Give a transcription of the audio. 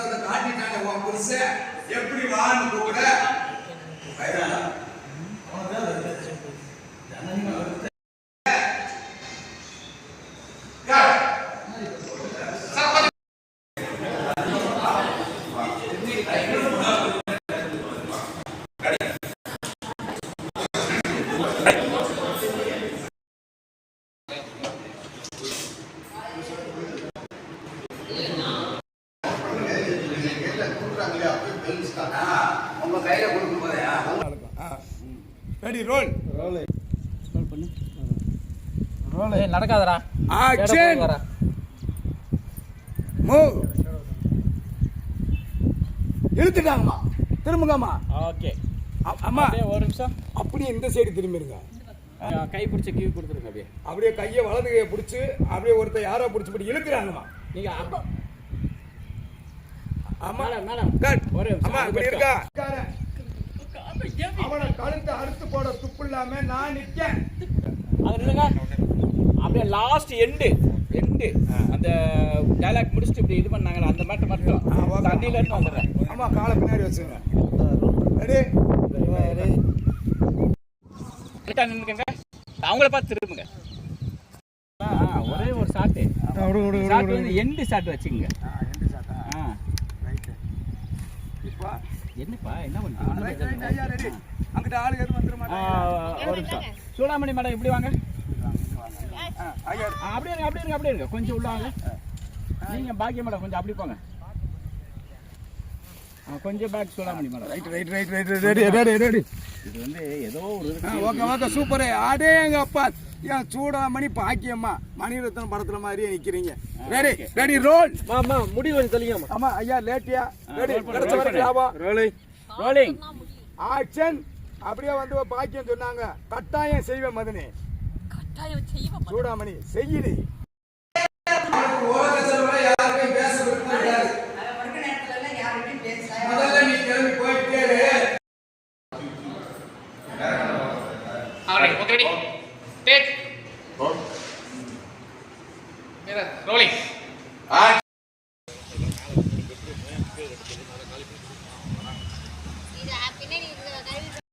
விசுவாசத்தை காட்டிட்டாங்க உன் புருஷன் எப்படி வான்னு கூப்பிட உங்க கையில கொடுக்கும் போதே ரெடி ரோல் ரோல் பண்ணு ரோல் நடக்காதடா ஆக்ஷன் மூவ் இழுத்துட்டாங்கம்மா திரும்புங்கம்மா ஓகே அம்மா ஒரு நிமிஷம் அப்படியே இந்த சைடு திரும்பிடுங்க கை பிடிச்சி கீழ் கொடுத்துருங்க அப்படியே கையை வலது கையை பிடிச்சி அப்படியே ஒருத்தர் யாரோ பிடிச்சி இப்படி இழுக்கிறாங்கம்மா நீங்க அப்பா அம்மா மேடம் கட் ஒரு அம்மா இப்படி இருக்கா அவனை கழுத்தை அறுத்து போட துப்பு இல்லாம நான் நிக்கேன் அது நில்லுங்க அப்படியே லாஸ்ட் எண்டு அந்த டயலாக் முடிச்சிட்டு இப்படி இது பண்ணாங்கல அந்த மேட்டர் மட்டும் தண்ணில இருந்து வந்துறேன் அம்மா காலை பின்னாடி வச்சுங்க ரெடி ரெடி கிட்ட நின்னுங்க அவங்கள பார்த்து திரும்புங்க ஒரே ஒரு ஷாட் ஷாட் வந்து எண்டு ஷாட் வச்சுங்க எண்டு ஷாட் ரைட் இப்போ என்னப்பா என்ன பண்றீங்க ஐயா ரெடி அங்கிட்ட ஆளு எது வந்துற மாட்டாங்க ஒரு நிமிஷம் சூடாமணி மேடம் இப்படி வாங்க ஐயா அப்படியே இருங்க கொஞ்சம் உள்ள வாங்க நீங்க பாக்கிய மேடம் கொஞ்சம் அப்படி போங்க கொஞ்சம் back Chudamani madam right ready இது வந்து ஏதோ ஒரு ஓகே சூப்பர் அடேங்கப்பா ஏன் சூடாமணி பாக்கியம்மா மணிரத்னம் படத்துல மாதிரியே நிக்கிறீங்க ரெடி ரோல் மாமா முடி கொஞ்சம் தள்ளிங்க ஆமா ஐயா லேட்டியா ரெடி கிடைச்ச வரைக்கும் லாபம் ரோலிங் ஆக்ஷன் அப்படியே வந்து பாக்கியம் சொன்னாங்க கட்டாயம் செய்வேன் மதனி கட்டாயம் செய்வேன் சூடாமணி செய்யுடி யாருக்கும் பேச விருப்பம் முதல்ல நீ கிளம்பி போயிட்டே okay ready take rolling